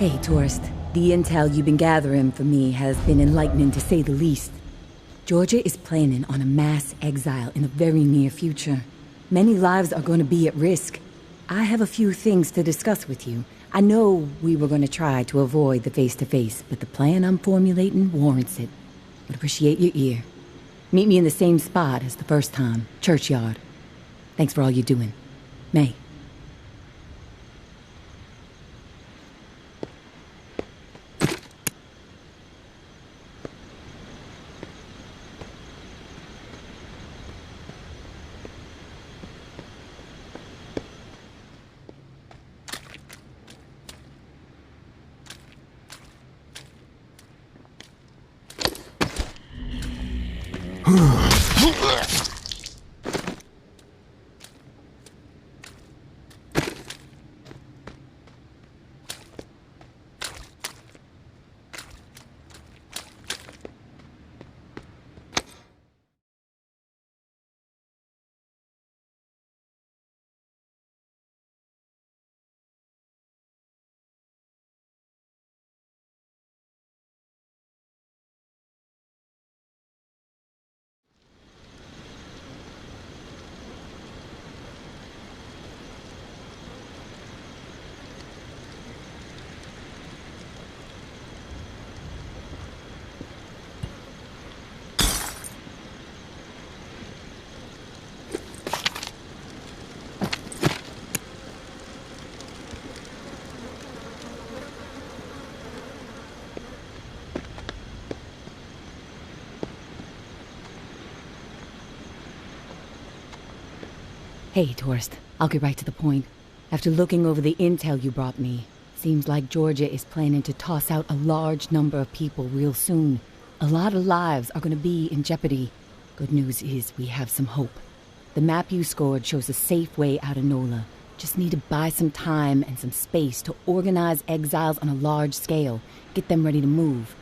Hey, tourist. The intel you've been gathering for me has been enlightening to say the least. Georgia is planning on a mass exile in the very near future. Many lives are going to be at risk. I have a few things to discuss with you. I know we were going to try to avoid the face-to-face, but the plan I'm formulating warrants it. Would appreciate your ear. Meet me in the same spot as the first time, Churchyard. Thanks for all you're doing. May. Hey, tourist. I'll get right to the point. After looking over the intel you brought me, seems like Georgia is planning to toss out a large number of people real soon. A lot of lives are going to be in jeopardy. Good news is we have some hope. The map you scored shows a safe way out of Nola. Just need to buy some time and some space to organize exiles on a large scale. Get them ready to move.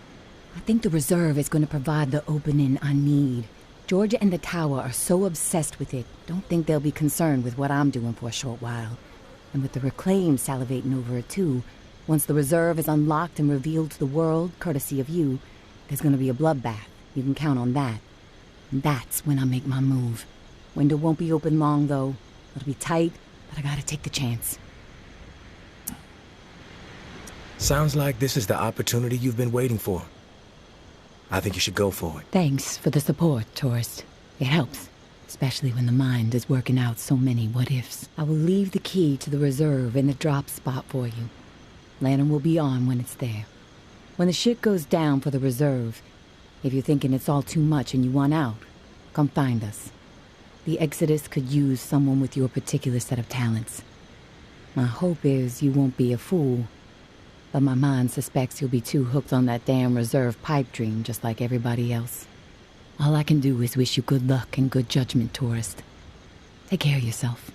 I think the reserve is going to provide the opening I need. Georgia and the Tower are so obsessed with it, don't think they'll be concerned with what I'm doing for a short while. And with the Reclaim salivating over it too, once the reserve is unlocked and revealed to the world, courtesy of you, there's gonna be a bloodbath. You can count on that. And that's when I make my move. Window won't be open long, though. It'll be tight, but I gotta take the chance. Sounds like this is the opportunity you've been waiting for. I think you should go for it. Thanks for the support, tourist. It helps, especially when the mind is working out so many what-ifs. I will leave the key to the reserve in the drop spot for you. Lantern will be on when it's there. When the shit goes down for the reserve, if you're thinking it's all too much and you want out, come find us. The Exodus could use someone with your particular set of talents. My hope is you won't be a fool, but my mind suspects you'll be too hooked on that damn reserve pipe dream just like everybody else. All I can do is wish you good luck and good judgment, tourist. Take care of yourself.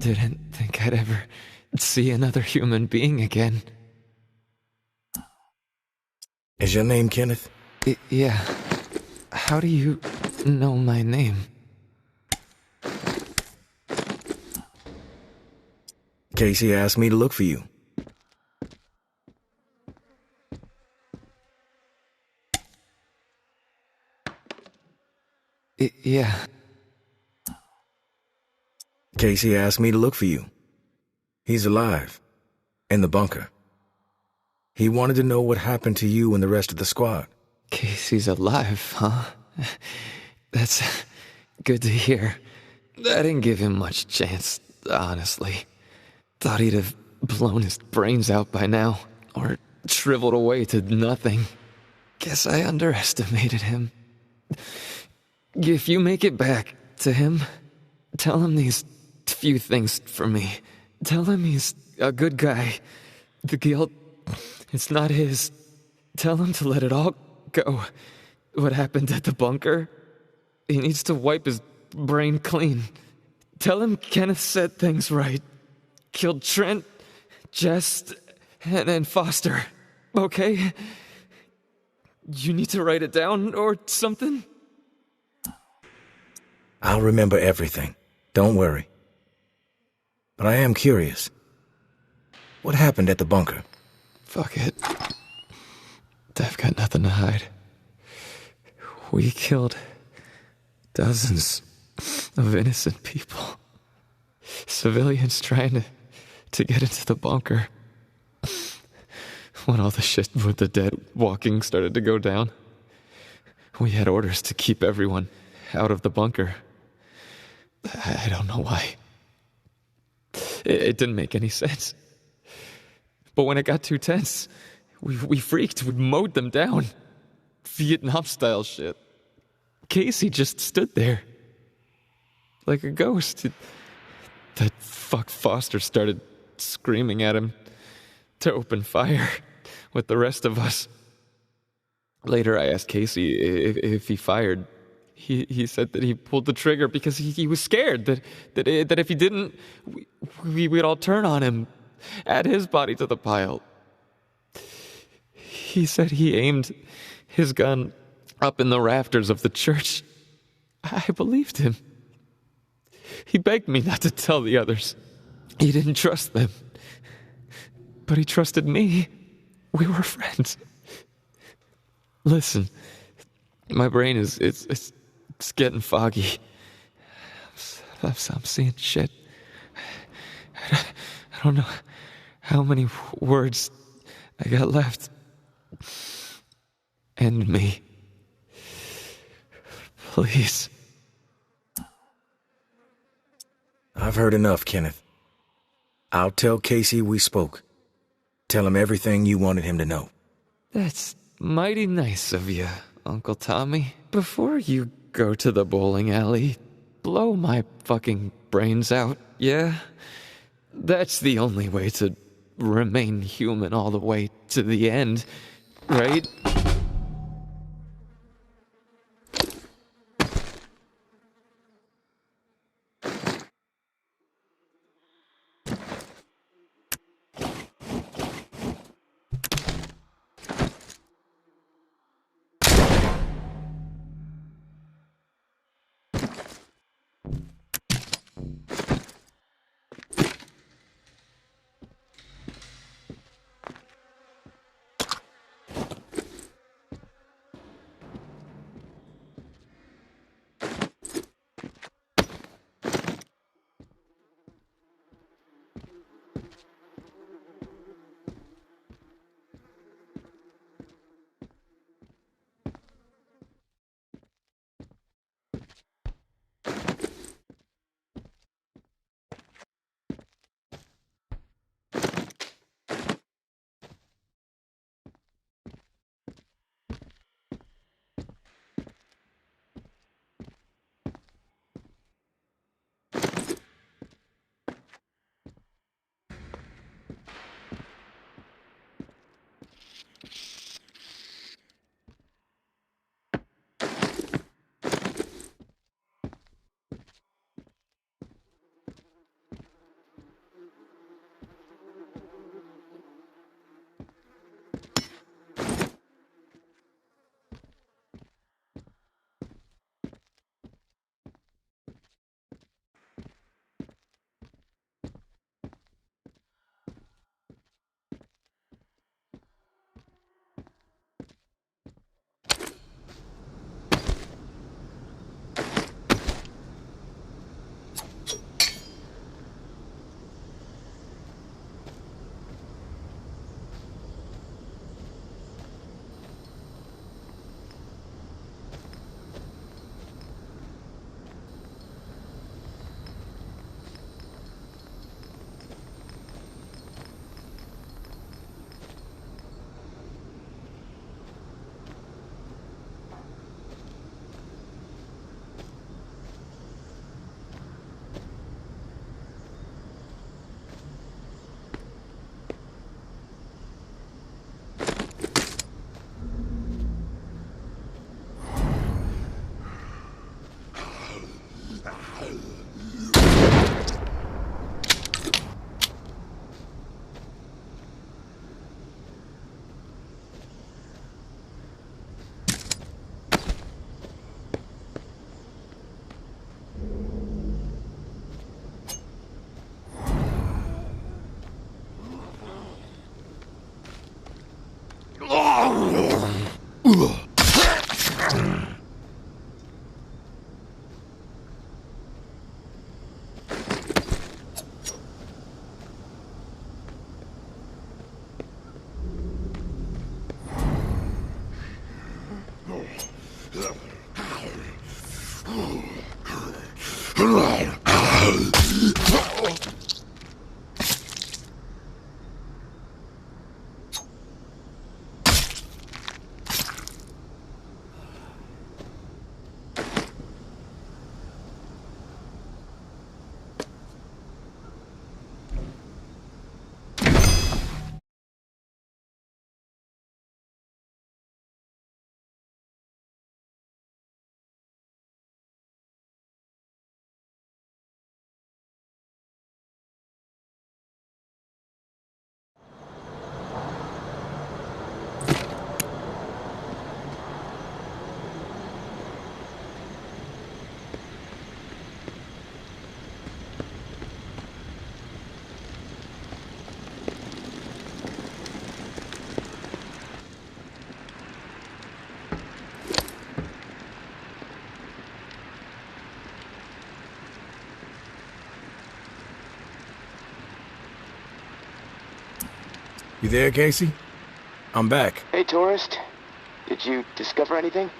Didn't think I'd ever see another human being again. Is your name Kenneth? Yeah. How do you know my name? Casey asked me to look for you. Yeah. Casey asked me to look for you. He's alive. In the bunker. He wanted to know what happened to you and the rest of the squad. Casey's alive, huh? That's good to hear. I didn't give him much chance, honestly. Thought he'd have blown his brains out by now, or shriveled away to nothing. Guess I underestimated him. If you make it back to him, tell him these few things for me. Tell him he's a good guy. The guilt, it's not his. Tell him to let it all go. What happened at the bunker? He needs to wipe his brain clean. Tell him Kenneth said things right. Killed Trent, Jess, and Foster. Okay? You need to write it down or something? I'll remember everything. Don't worry. But I am curious. What happened at the bunker? Fuck it. I've got nothing to hide. We killed dozens of innocent people. Civilians trying to get into the bunker. When all the shit with the dead walking started to go down, we had orders to keep everyone out of the bunker. I don't know why. It didn't make any sense. But when it got too tense, we freaked. We mowed them down. Vietnam-style shit. Casey just stood there. Like a ghost. That fuck Foster started screaming at him to open fire with the rest of us. Later, I asked Casey if he fired. He said that he pulled the trigger because he was scared that if he didn't, we'd all turn on him, add his body to the pile. He said he aimed his gun up in the rafters of the church. I believed him. He begged me not to tell the others. He didn't trust them. But he trusted me. We were friends. Listen, my brain is it's getting foggy. I'm seeing shit. I don't know how many words I got left. End me. Please. I've heard enough, Kenneth. I'll tell Casey we spoke. Tell him everything you wanted him to know. That's mighty nice of you, Uncle Tommy. Before you go to the bowling alley, blow my fucking brains out, yeah? That's the only way to remain human all the way to the end, right? You there, Casey? I'm back. Hey, tourist. Did you discover anything?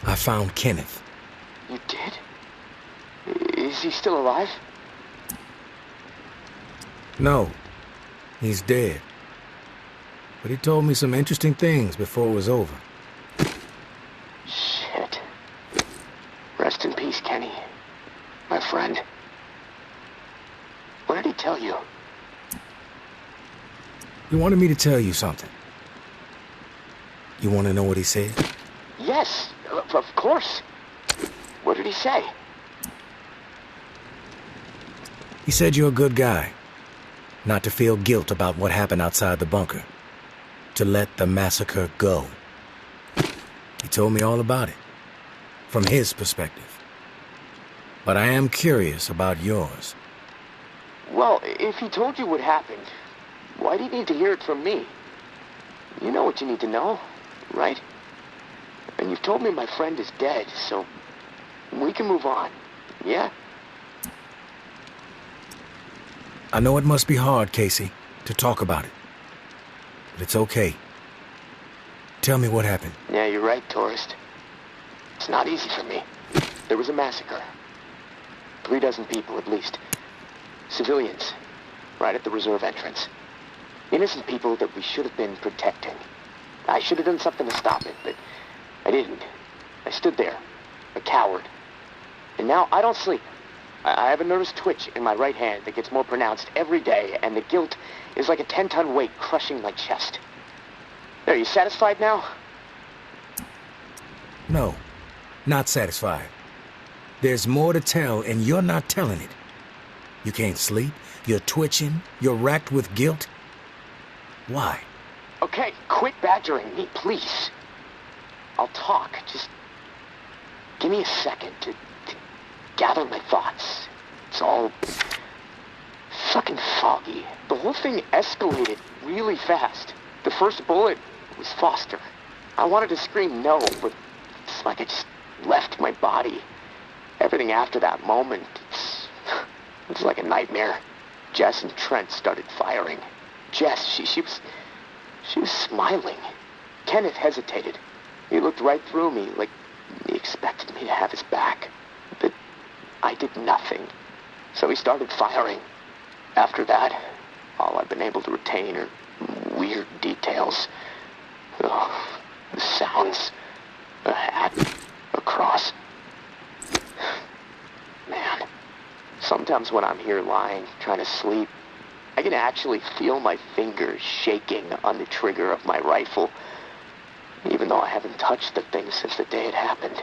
I found Kenneth. You did? Is he still alive? No, he's dead. But he told me some interesting things before it was over. Shit. Rest in peace, Kenny. My friend. What did he tell you? He wanted me to tell you something. You want to know what he said? Yes, of course. What did he say? He said you're a good guy. Not to feel guilt about what happened outside the bunker. To let the massacre go. He told me all about it. From his perspective. But I am curious about yours. Well, if he told you what happened, why do you need to hear it from me? You know what you need to know, right? And you've told me my friend is dead, so we can move on, yeah? I know it must be hard, Casey, to talk about it. But it's okay. Tell me what happened. Yeah, you're right, tourist. It's not easy for me. There was a massacre. 3 dozen people, at least. Civilians, right at the reserve entrance. Innocent people that we should have been protecting. I should have done something to stop it, but I didn't. I stood there, a coward. And now I don't sleep. I have a nervous twitch in my right hand that gets more pronounced every day, and the guilt is like a 10-ton weight crushing my chest. Are you satisfied now? No, not satisfied. There's more to tell, and you're not telling it. You can't sleep, you're twitching, you're racked with guilt. Why? Okay, quit badgering me, please. I'll talk, just give me a second to gather my thoughts. It's all fucking foggy. The whole thing escalated really fast. The first bullet was Foster. I wanted to scream no, but it's like I just left my body. Everything after that moment, it's like a nightmare. Jess and Trent started firing. Jess, she was smiling. Kenneth hesitated. He looked right through me like he expected me to have his back. But I did nothing. So he started firing. After that, all I've been able to retain are weird details. Oh, the sounds, a hat, a cross. Man, sometimes when I'm here lying, trying to sleep, I can actually feel my fingers shaking on the trigger of my rifle, even though I haven't touched the thing since the day it happened.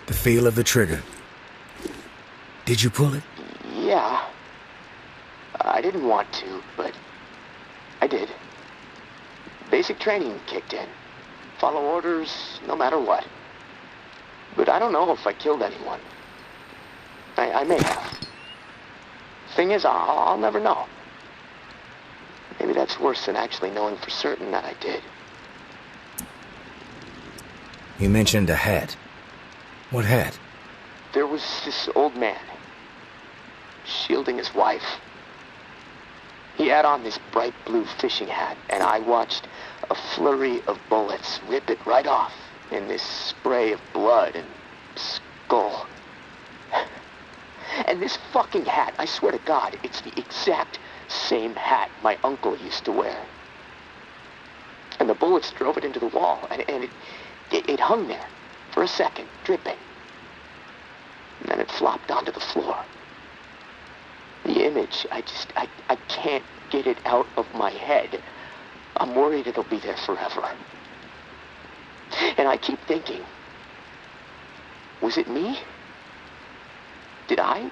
The feel of the trigger. Did you pull it? Yeah. I didn't want to, but I did. Basic training kicked in. Follow orders, no matter what. But I don't know if I killed anyone. I may have. Thing is, I'll never know. Maybe that's worse than actually knowing for certain that I did. You mentioned a hat. What hat? There was this old man, shielding his wife. He had on this bright blue fishing hat, and I watched a flurry of bullets rip it right off in this spray of blood and skull. And this fucking hat, I swear to God, it's the exact same hat my uncle used to wear. And the bullets drove it into the wall, and it hung there for a second, dripping. And then it flopped onto the floor. The image, I can't get it out of my head. I'm worried it'll be there forever. And I keep thinking, was it me? Did I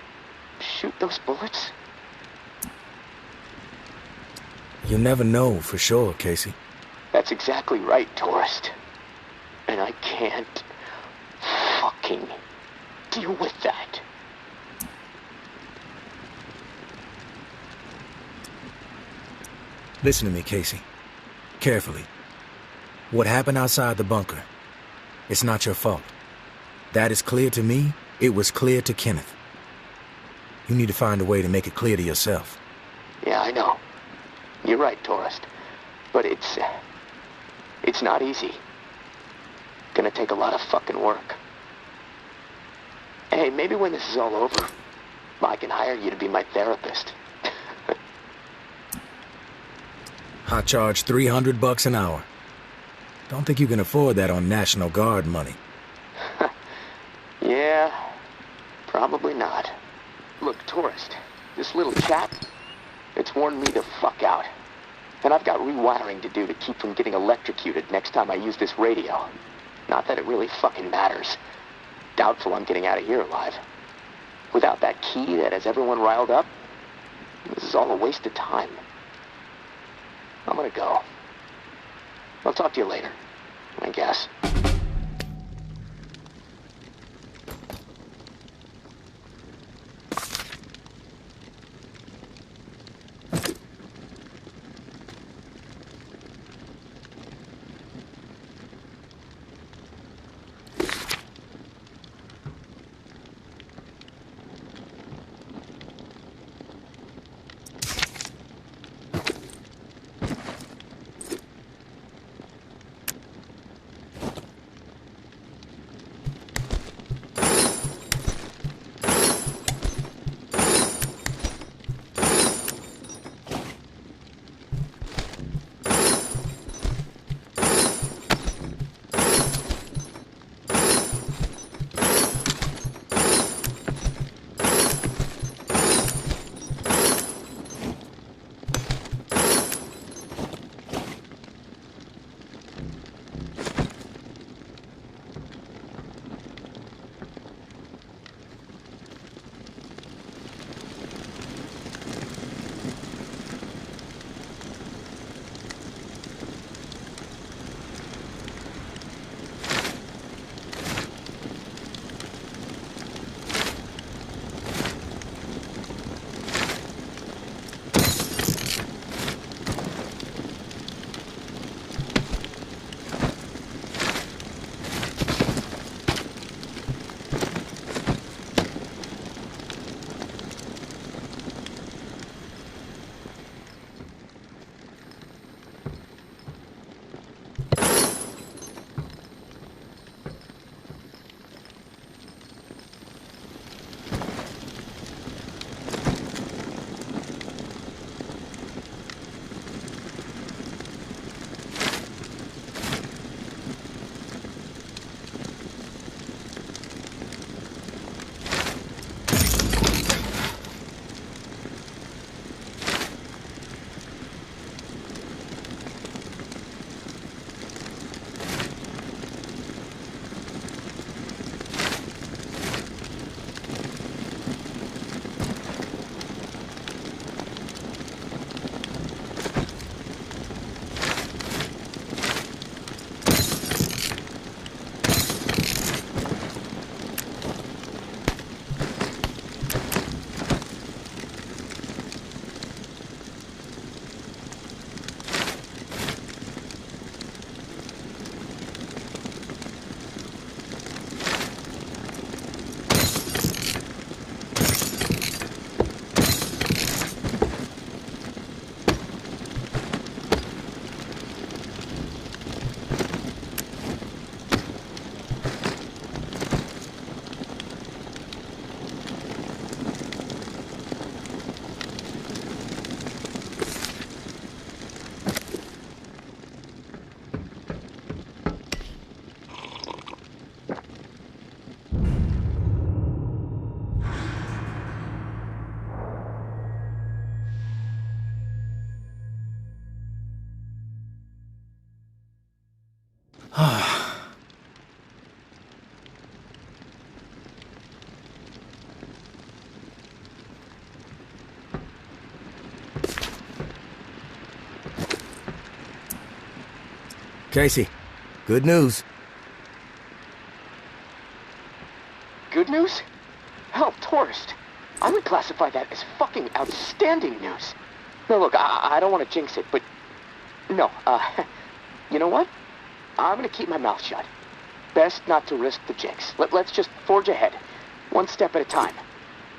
shoot those bullets? You never know for sure, Casey. That's exactly right, tourist. And I can't fucking deal with that. Listen to me, Casey. Carefully. What happened outside the bunker? It's not your fault. That is clear to me. It was clear to Kenneth. You need to find a way to make it clear to yourself. Yeah, I know. You're right, Tourist. But it's not easy. Gonna take a lot of fucking work. Hey, maybe when this is all over, I can hire you to be my therapist. I charge $300 an hour. Don't think you can afford that on National Guard money. Yeah, probably not. Look, Tourist, this little chat, it's worn me the fuck out. And I've got rewiring to do to keep from getting electrocuted next time I use this radio. Not that it really fucking matters. Doubtful I'm getting out of here alive. Without that key that has everyone riled up, this is all a waste of time. I'm gonna go. I'll talk to you later, I guess. Casey, good news. Good news? Hell, Tourist. I would classify that as fucking outstanding news. No, look, I don't want to jinx it, but... No, you know what? I'm gonna keep my mouth shut. Best not to risk the jinx. Let's just forge ahead, one step at a time.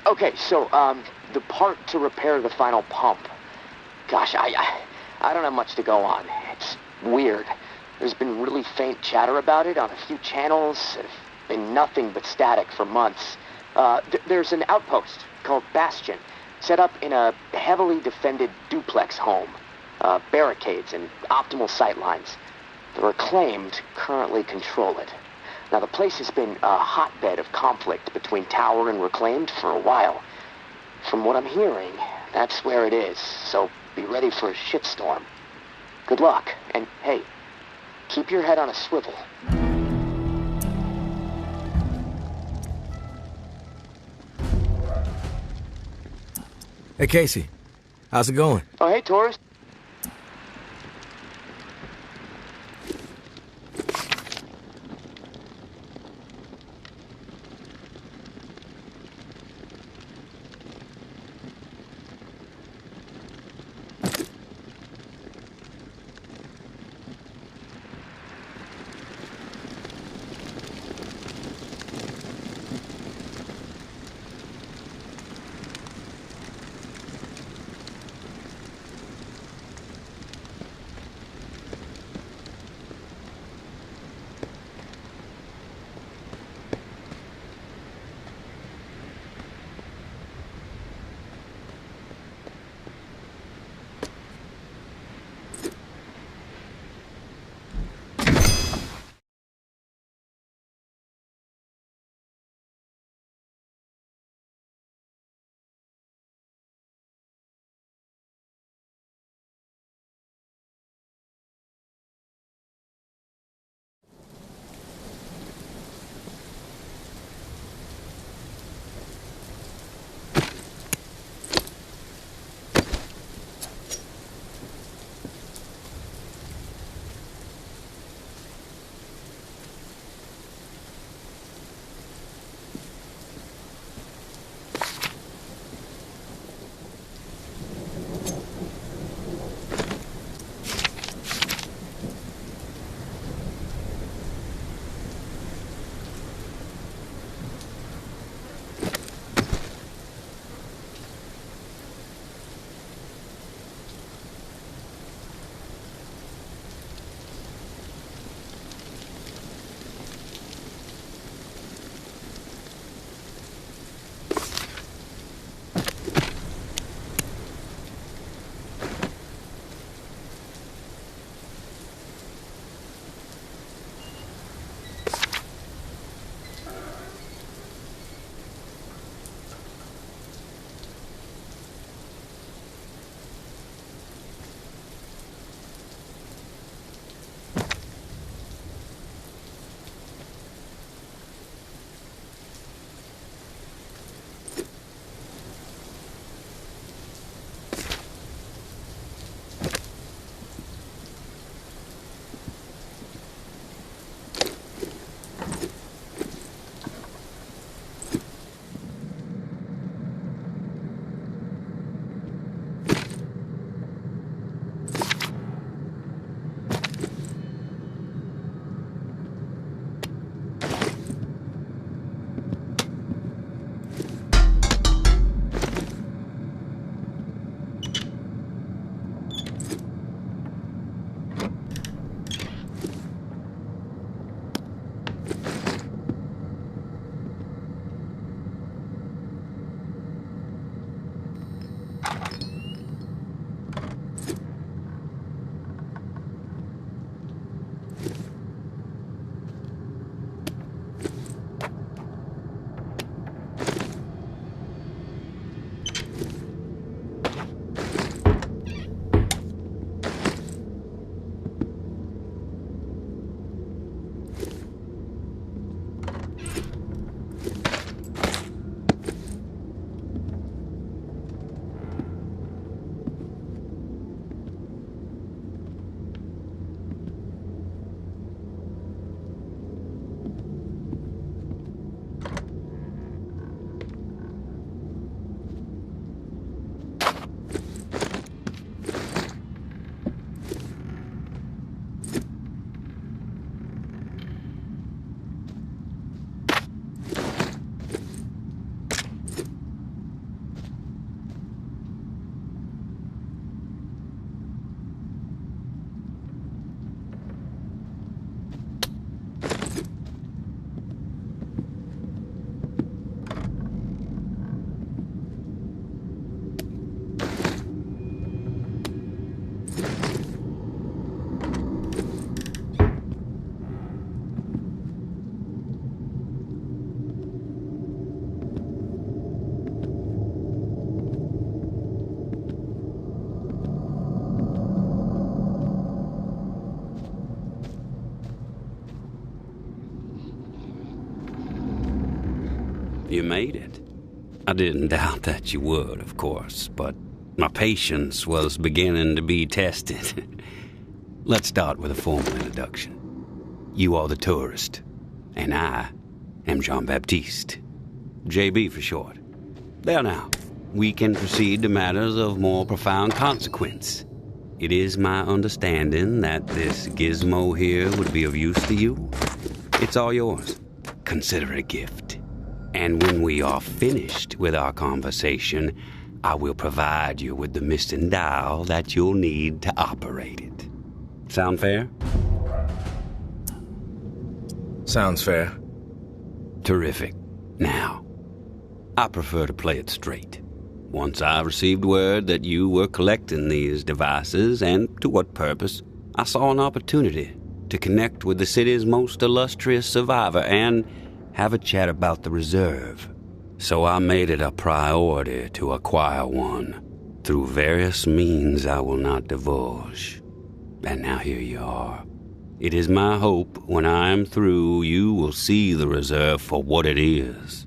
Okay, so, the part to repair the final pump. Gosh, I don't have much to go on. It's weird. There's been really faint chatter about it on a few channels. Been nothing but static for months. There's an outpost called Bastion, set up in a heavily defended duplex home. Barricades and optimal sightlines. The Reclaimed currently control it. Now, the place has been a hotbed of conflict between Tower and Reclaimed for a while. From what I'm hearing, that's where it is, so be ready for a shitstorm. Good luck, and hey, keep your head on a swivel. Hey, Casey. How's it going? Oh, hey, Taurus. made it. I didn't doubt that you would, of course, but my patience was beginning to be tested. Let's start with a formal introduction. You are the tourist, and I am Jean-Baptiste. JB for short. There now, we can proceed to matters of more profound consequence. It is my understanding that this gizmo here would be of use to you. It's all yours. Consider it a gift. And when we are finished with our conversation, I will provide you with the missing dial that you'll need to operate it. Sound fair? Sounds fair. Terrific. Now, I prefer to play it straight. Once I received word that you were collecting these devices, and to what purpose, I saw an opportunity to connect with the city's most illustrious survivor and have a chat about the reserve. So I made it a priority to acquire one, through various means I will not divulge. And now here you are. It is my hope when I am through, you will see the reserve for what it is.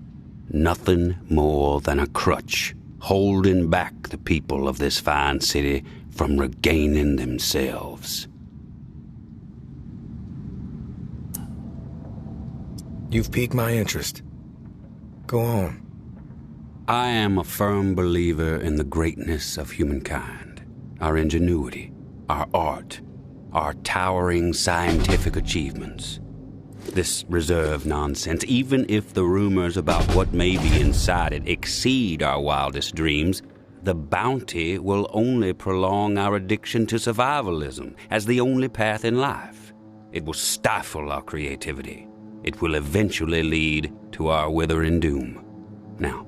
Nothing more than a crutch, holding back the people of this fine city from regaining themselves. You've piqued my interest. Go on. I am a firm believer in the greatness of humankind, our ingenuity, our art, our towering scientific achievements. This reserve nonsense, even if the rumors about what may be inside it exceed our wildest dreams, the bounty will only prolong our addiction to survivalism as the only path in life. It will stifle our creativity. It will eventually lead to our withering doom. Now,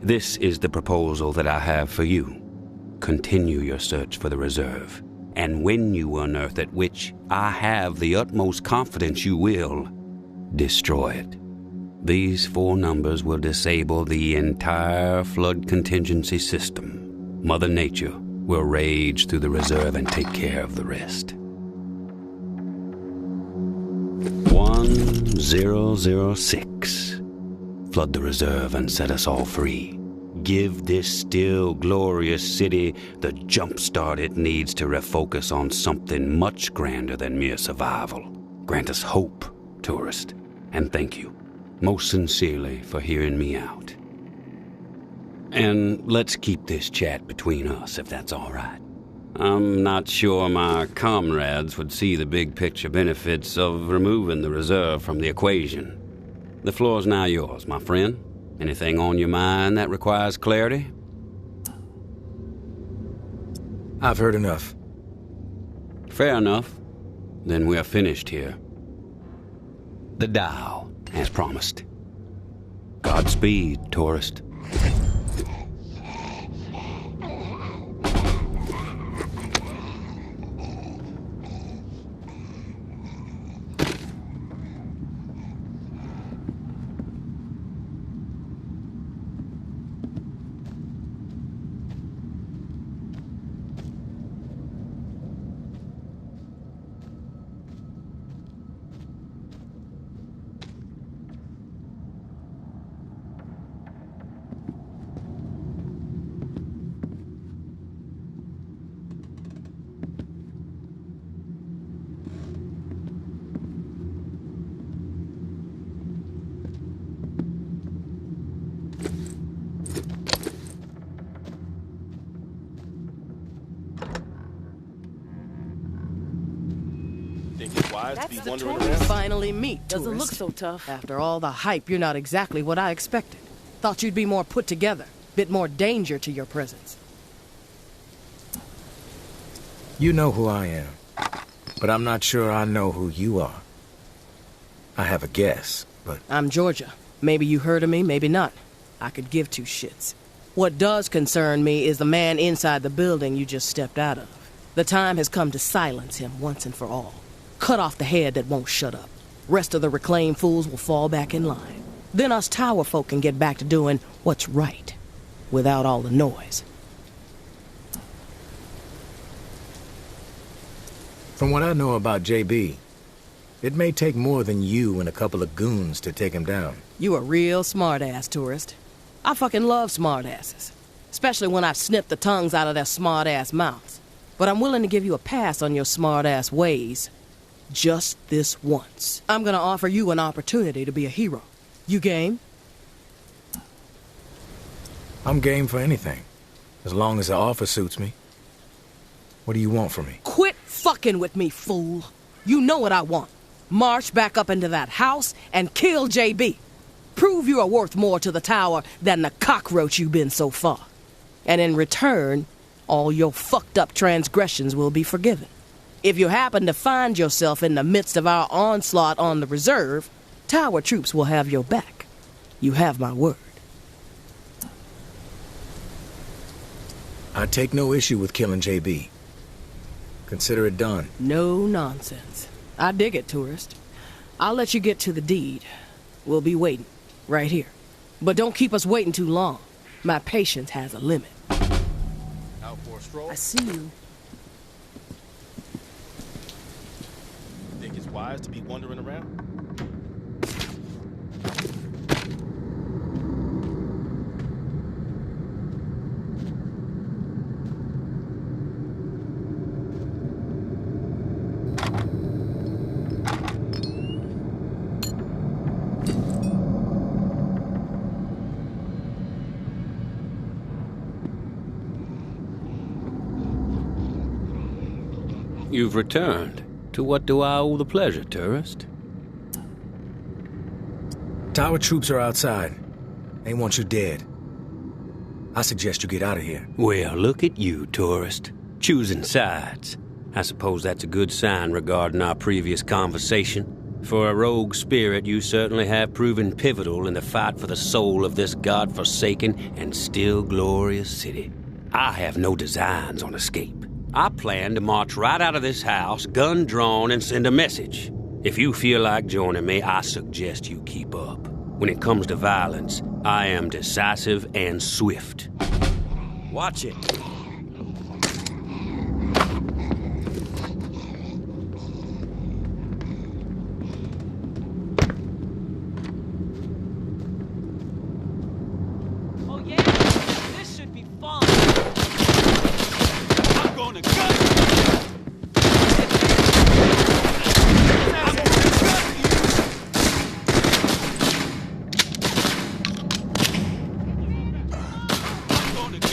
this is the proposal that I have for you. Continue your search for the reserve, and when you unearth it, which I have the utmost confidence you will, destroy it. These 4 numbers will disable the entire flood contingency system. Mother Nature will rage through the reserve and take care of the rest. 1006. Flood the reserve and set us all free. Give this still glorious city the jump start it needs to refocus on something much grander than mere survival. Grant us hope, tourist, and thank you, most sincerely, for hearing me out. And let's keep this chat between us, if that's all right. I'm not sure my comrades would see the big picture benefits of removing the reserve from the equation. The floor's now yours, my friend. Anything on your mind that requires clarity? I've heard enough. Fair enough. Then we are finished here. The dial, as promised. Godspeed, tourist. To be wandering around. Finally meet. Doesn't look so tough. After all the hype, you're not exactly what I expected. Thought you'd be more put together, bit more danger to your presence. You know who I am, but I'm not sure I know who you are. I have a guess, but... I'm Georgia. Maybe you heard of me, maybe not. I could give 2 shits. What does concern me is the man inside the building you just stepped out of. The time has come to silence him once and for all. Cut off the head that won't shut up. Rest of the reclaimed fools will fall back in line. Then us tower folk can get back to doing what's right, without all the noise. From what I know about JB, It may take more than you and a couple of goons to take him down. You a real smart-ass, tourist. I fucking love smart-asses. Especially when I've snipped the tongues out of their smart-ass mouths. But I'm willing to give you a pass on your smart-ass ways. Just this once. I'm gonna offer you an opportunity to be a hero. You game? I'm game for anything, as long as the offer suits me. What do you want from me? Quit fucking with me, fool. You know what I want. March back up into that house and kill JB. Prove you are worth more to the tower than the cockroach you've been so far. And in return, all your fucked up transgressions will be forgiven. If you happen to find yourself in the midst of our onslaught on the reserve, tower troops will have your back. You have my word. I take no issue with killing JB. Consider it done. No nonsense. I dig it, tourist. I'll let you get to the deed. We'll be waiting, right here. But don't keep us waiting too long. My patience has a limit. Out for a stroll? I see you. Think it's wise to be wandering around? You've returned. To what do I owe the pleasure, tourist? Tower troops are outside. They want you dead. I suggest you get out of here. Well, look at you, tourist. Choosing sides. I suppose that's a good sign regarding our previous conversation. For a rogue spirit, you certainly have proven pivotal in the fight for the soul of this godforsaken and still glorious city. I have no designs on escape. I plan to march right out of this house, gun drawn, and send a message. If you feel like joining me, I suggest you keep up. When it comes to violence, I am decisive and swift. Watch it. Oh yeah? This should be fun. I'm going to gut you. I'm going to gut you. I'm going to gut you.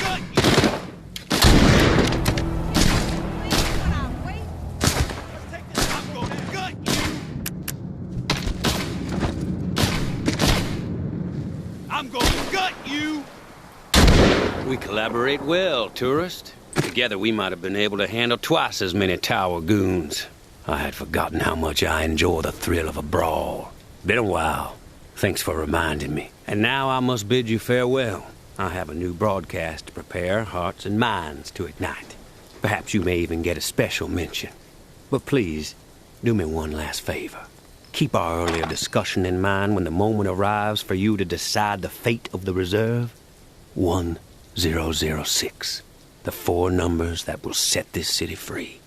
Let's take this. I'm going to gut you. I'm going to gut you. We collaborate well, tourist. Together we might have been able to handle twice as many tower goons. I had forgotten how much I enjoy the thrill of a brawl. Been a while. Thanks for reminding me. And now I must bid you farewell. I have a new broadcast to prepare hearts and minds to ignite. Perhaps you may even get a special mention. But please, do me one last favor. Keep our earlier discussion in mind when the moment arrives for you to decide the fate of the reserve. 1006. The 4 numbers that will set this city free.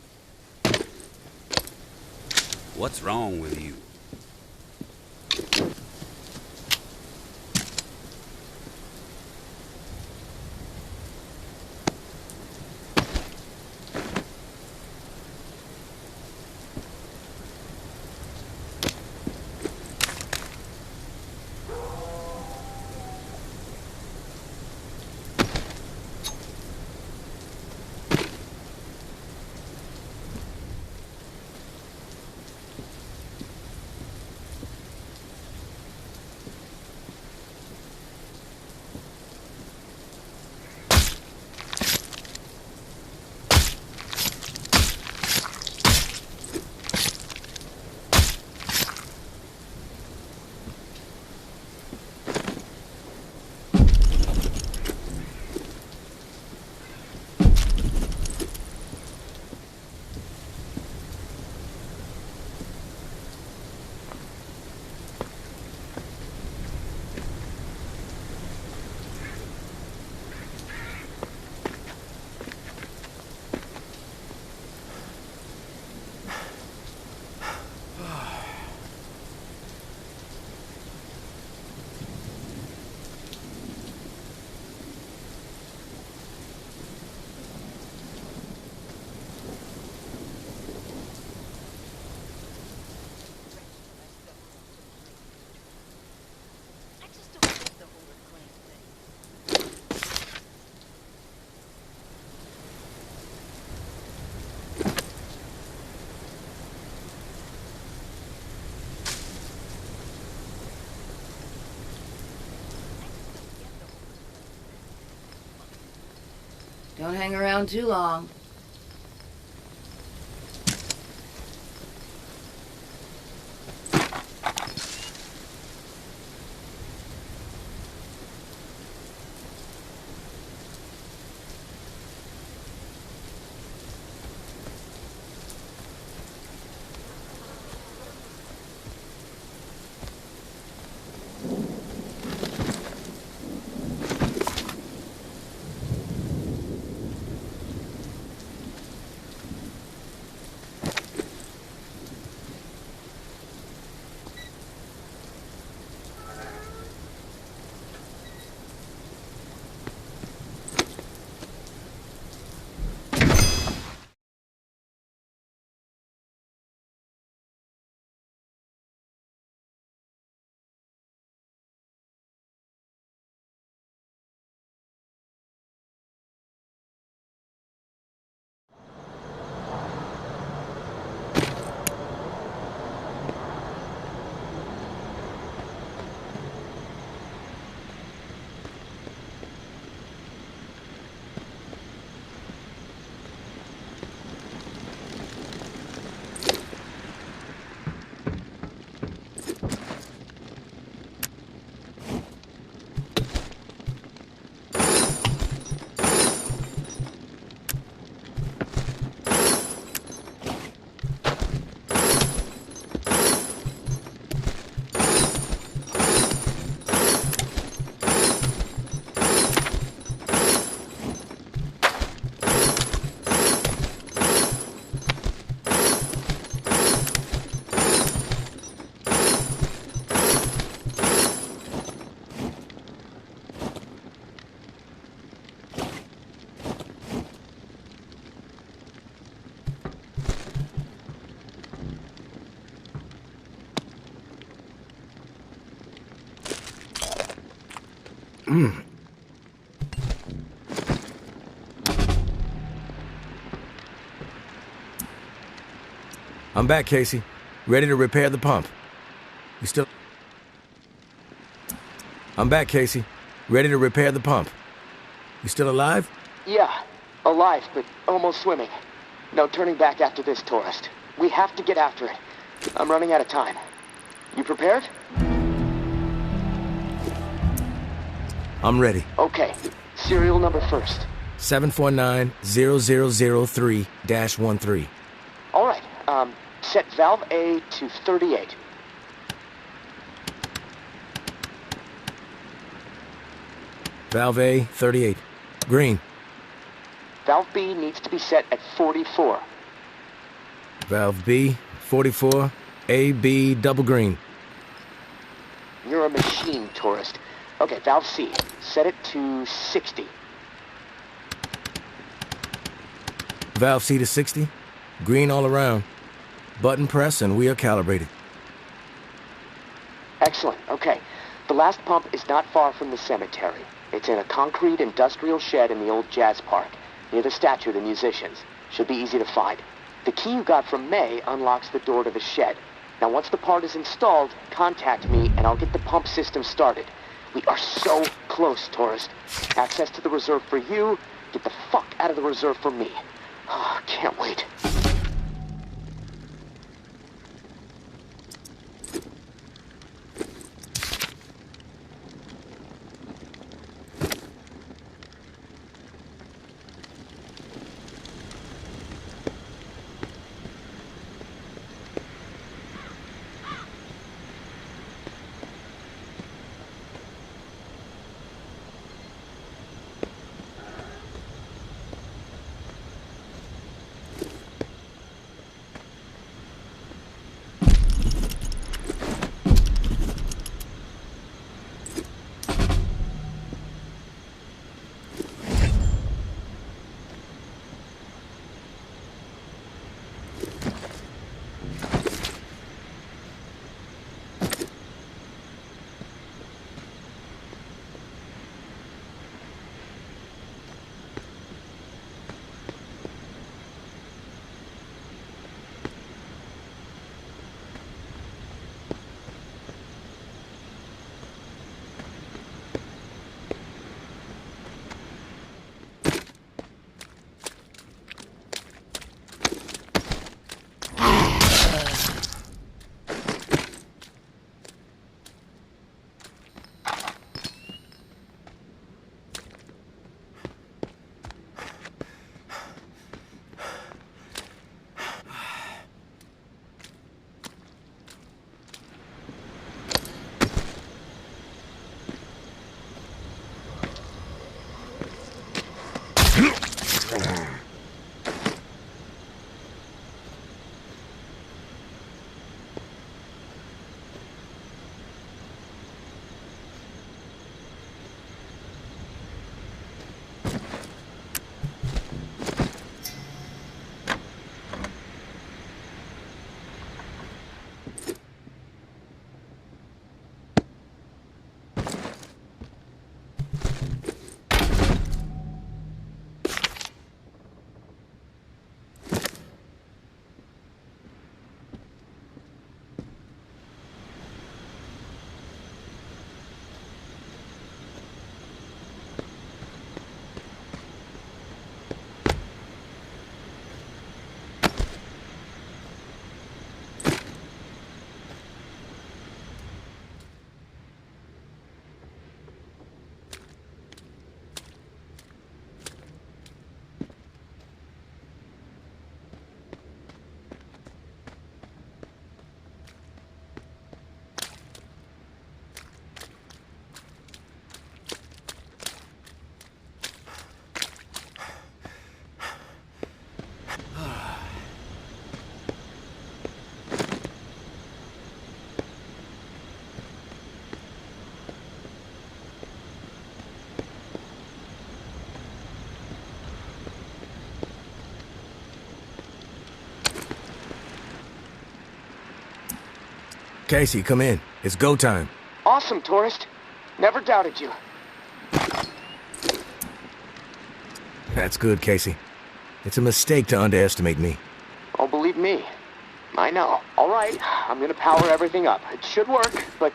What's wrong with you? Don't hang around too long. I'm back, Casey. Ready to repair the pump. You still... I'm back, Casey. Ready to repair the pump. You still alive? Yeah, alive, but almost swimming. No turning back after this, tourist. We have to get after it. I'm running out of time. You prepared? I'm ready. Okay. Serial number first. 749-0003-13. All right. Set valve A to 38. Valve A, 38. Green. Valve B needs to be set at 44. Valve B, 44. A, B, double green. You're a machine, tourist. Okay, valve C. Set it to 60. Valve C to 60. Green all around. Button press and we are calibrated. Excellent. Okay. The last pump is not far from the cemetery. It's in a concrete industrial shed in the old jazz park, near the statue of the musicians. Should be easy to find. The key you got from May unlocks the door to the shed. Now, once the part is installed, contact me and I'll get the pump system started. We are so close, tourist. Access to the reserve for you. Get the fuck out of the reserve for me. Oh, can't wait. Casey, come in. It's go time. Awesome, tourist. Never doubted you. That's good, Casey. It's a mistake to underestimate me. Oh, believe me. I know. All right, I'm gonna power everything up. It should work, but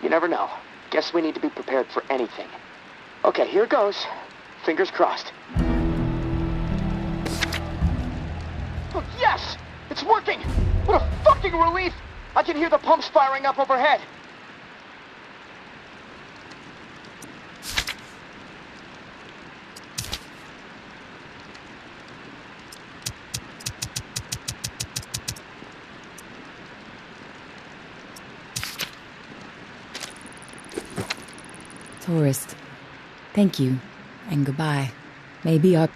you never know. Guess we need to be prepared for anything. Okay, here goes. Fingers crossed. Oh, yes! It's working! What a fucking relief! I can hear the pumps firing up overhead. Tourist, thank you, and goodbye. Maybe our...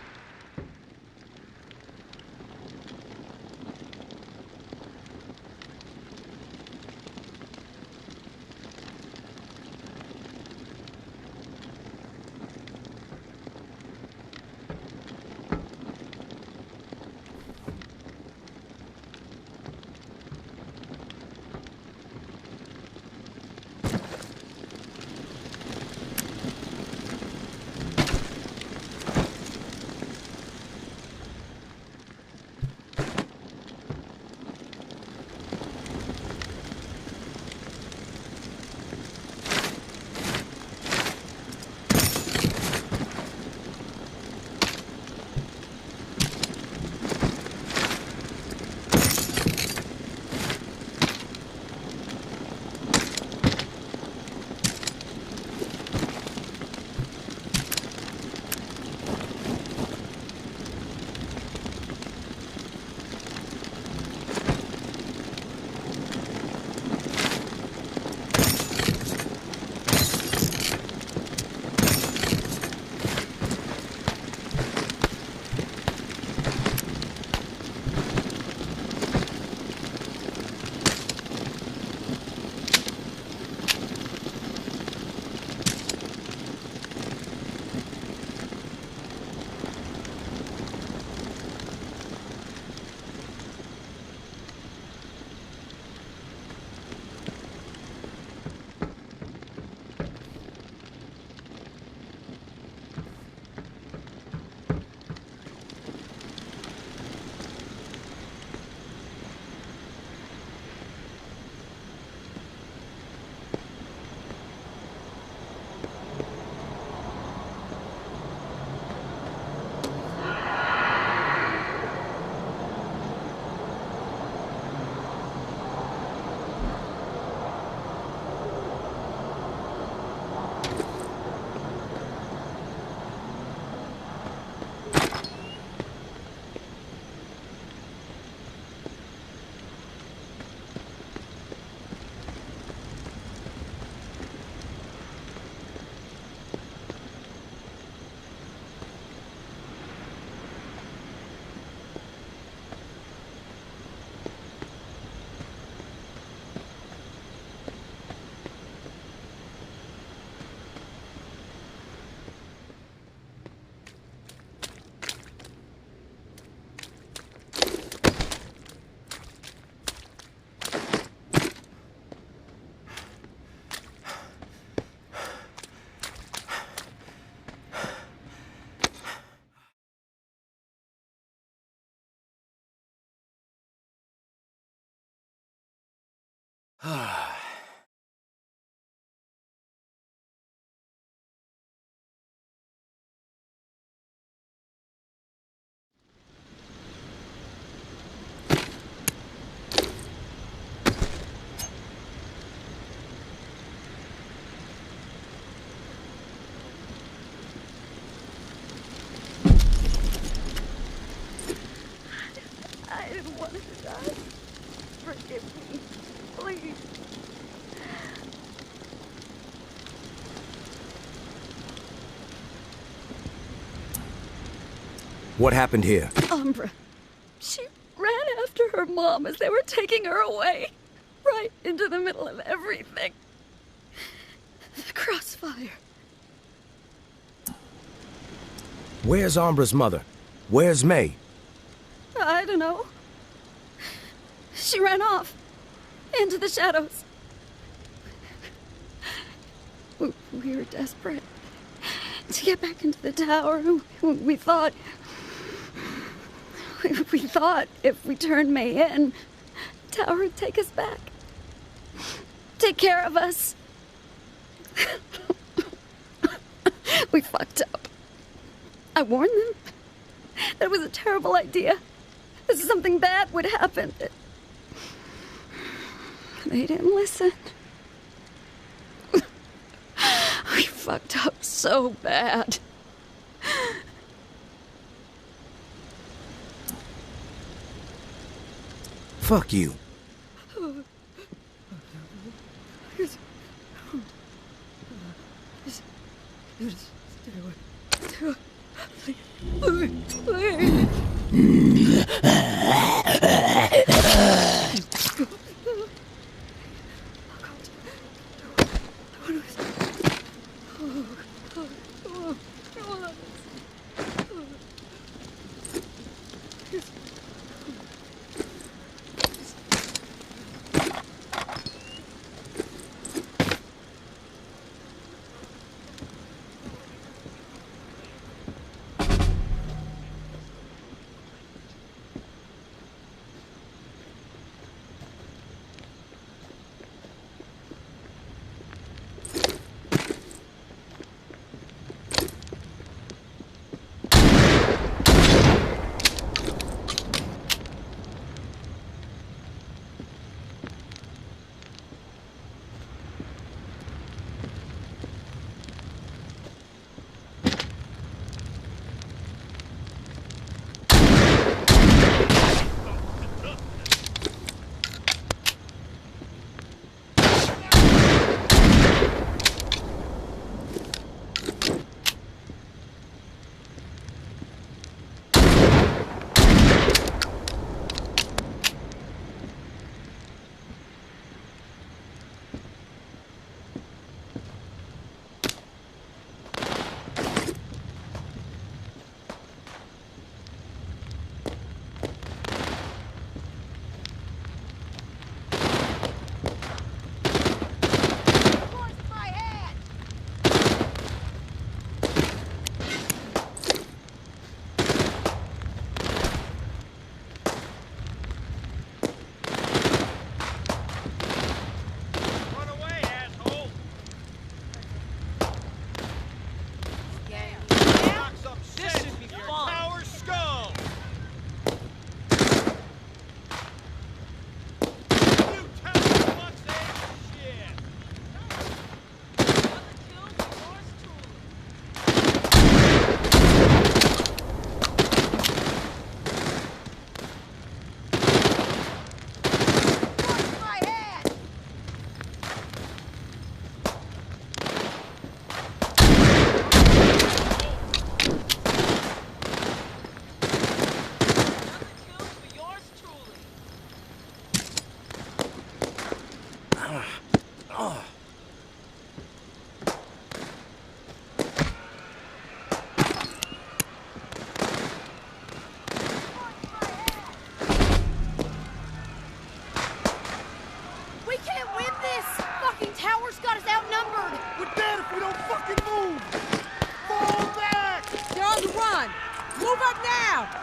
What happened here? Umbra. She ran after her mom as they were taking her away. Right into the middle of everything. The crossfire. Where's Umbra's mother? Where's May? I don't know. She ran off. Into the shadows. We were desperate to get back into the tower. We thought... We thought if we turned May in, the tower would take us back. Take care of us. We fucked up. I warned them that it was a terrible idea. That something bad would happen. They didn't listen. We fucked up so bad. Fuck you.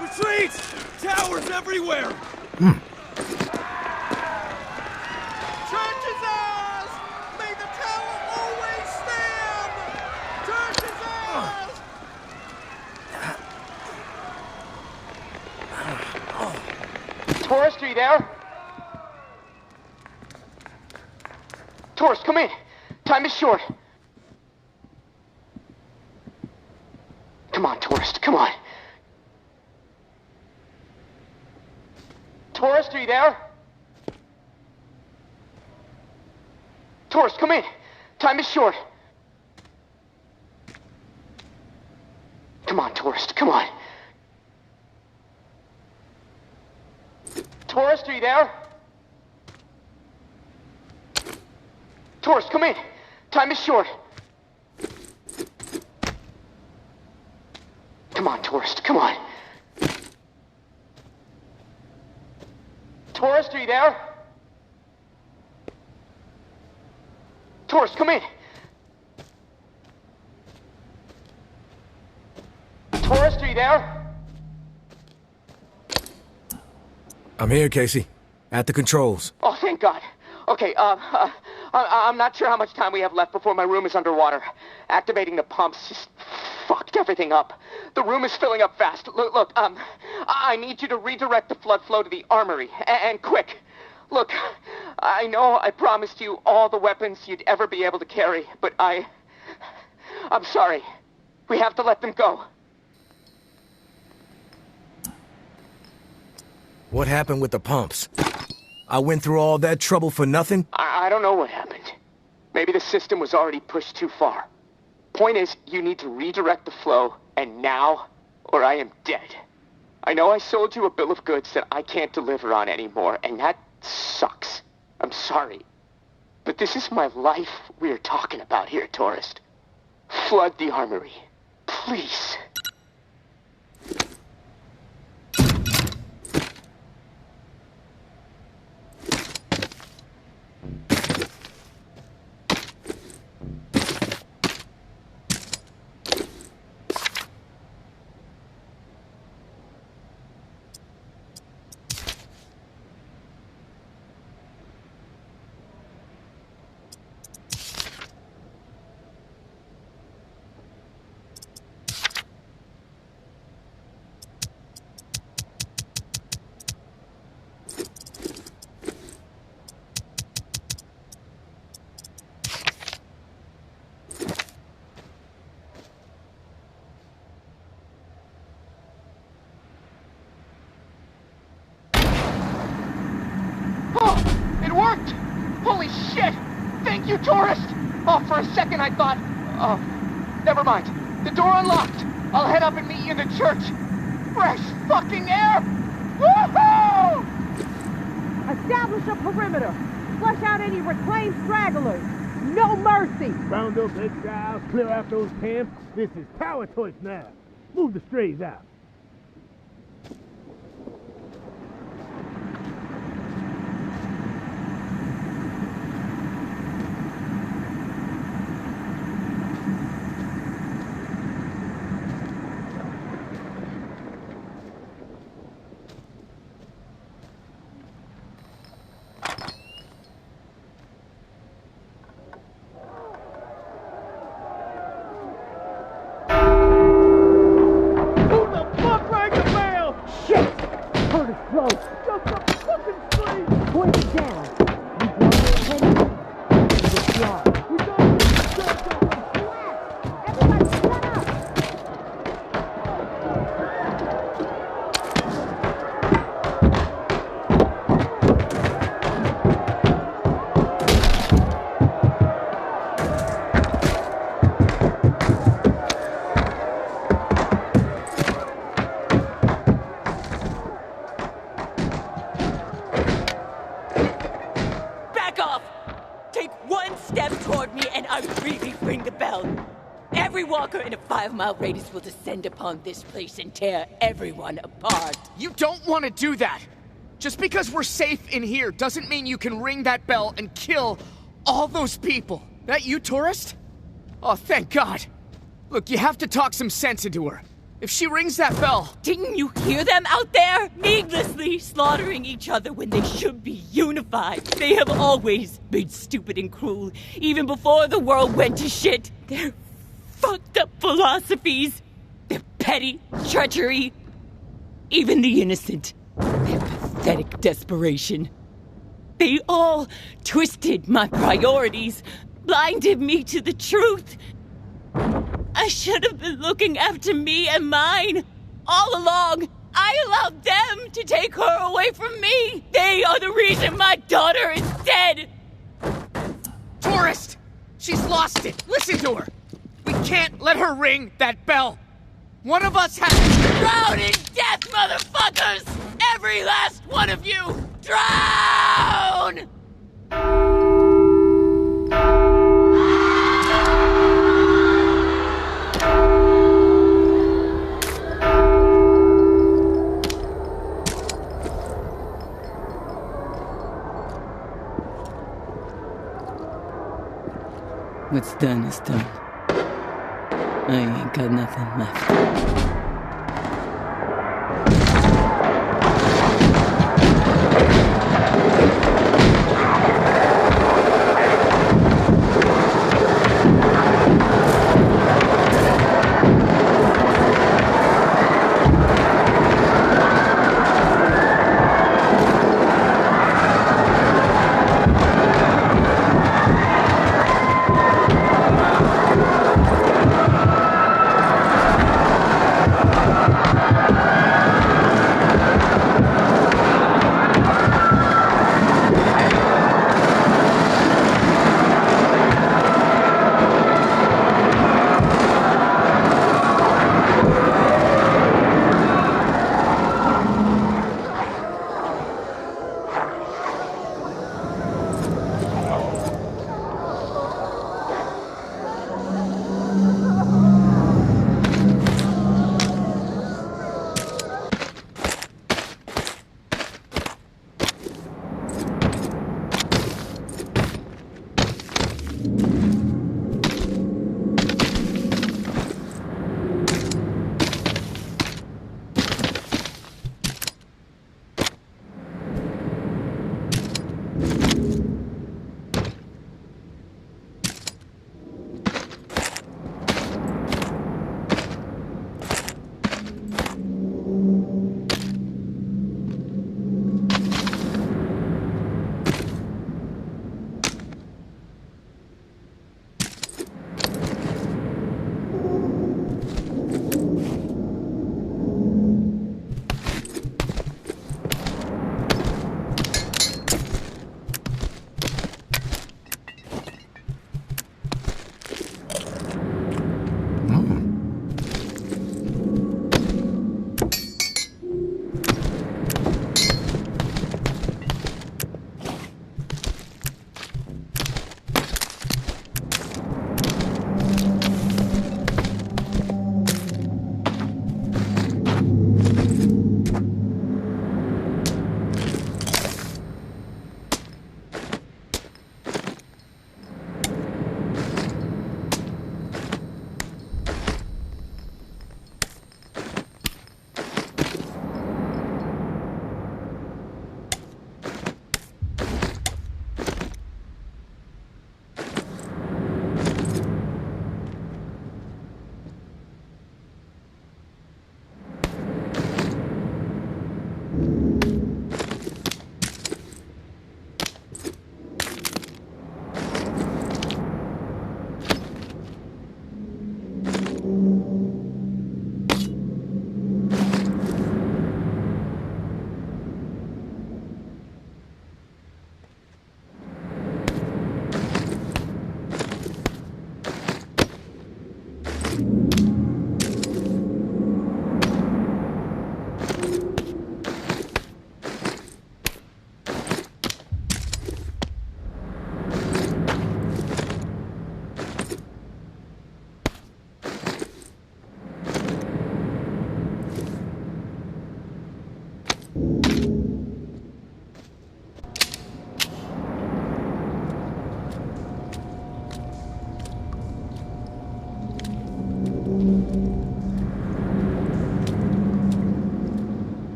Retreat! Towers everywhere! Church is ours! May the tower always stand! Church is ours! Tourist, are you there? Tourist, come in. Time is short. Come on, tourist, come on. Tourist, are you there? Tourist, come in. Time is short. Come on, tourist, come on. Tourist, are you there? Tourist, come in. Time is short. Come on, tourist, come on. Tourist, are you there? Tourist, come in. Tourist, are you there? I'm here, Casey. At the controls. Oh, thank God. Okay, I'm not sure how much time we have left before my room is underwater. Activating the pumps just fucked everything up. The room is filling up fast. Look, I need you to redirect the flood flow to the armory, and quick. Look, I know I promised you all the weapons you'd ever be able to carry, but I'm sorry. We have to let them go. What happened with the pumps? I went through all that trouble for nothing? I don't know what happened. Maybe the system was already pushed too far. Point is, you need to redirect the flow, and now, or I am dead. I know I sold you a bill of goods that I can't deliver on anymore, and that sucks. I'm sorry. But this is my life we're talking about here, tourist. Flood the armory. Please. Holy shit! Thank you, tourist! Oh, for a second I thought... Oh, never mind. The door unlocked. I'll head up and meet you in the church. Fresh fucking air! Woohoo! Establish a perimeter. Flush out any reclaimed stragglers. No mercy! Round those exiles, clear out those camps. This is power choice now. Move the strays out. In a 5-mile radius will descend upon this place and tear everyone apart. You don't want to do that. Just because we're safe in here doesn't mean you can ring that bell and kill all those people. That you, tourist? Oh, thank God. Look, you have to talk some sense into her. If she rings that bell... Didn't you hear them out there? Needlessly slaughtering each other when they should be unified. They have always been stupid and cruel, even before the world went to shit. They're fucked up philosophies, their petty treachery, even the innocent, their pathetic desperation. They all twisted my priorities, blinded me to the truth. I should have been looking after me and mine. All along, I allowed them to take her away from me. They are the reason my daughter is dead. Tourist! She's lost it. Listen to her. We can't let her ring that bell. One of us has to drown in death, motherfuckers! Every last one of you! Drown! What's done is done. I ain't got nothing left.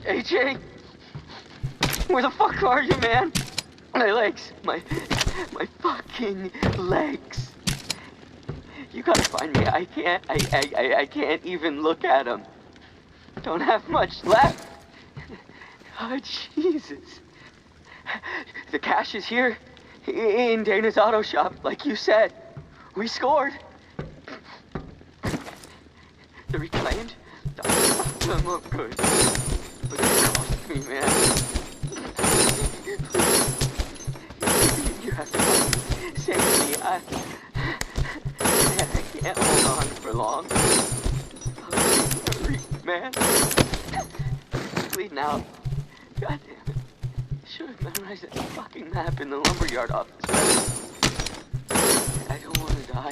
AJ, where the fuck are you, man? My legs, my fucking legs. You gotta find me. I can't even look at them. Don't have much left. Oh, Jesus. The cash is here in Dana's auto shop, like you said. We scored. The reclaimed. Them up good. But it cost me, man. You have to save me. I can't hold on for long. Man. Bleeding out. God damn it. Should have memorized that fucking map in the lumberyard office. I don't want to die.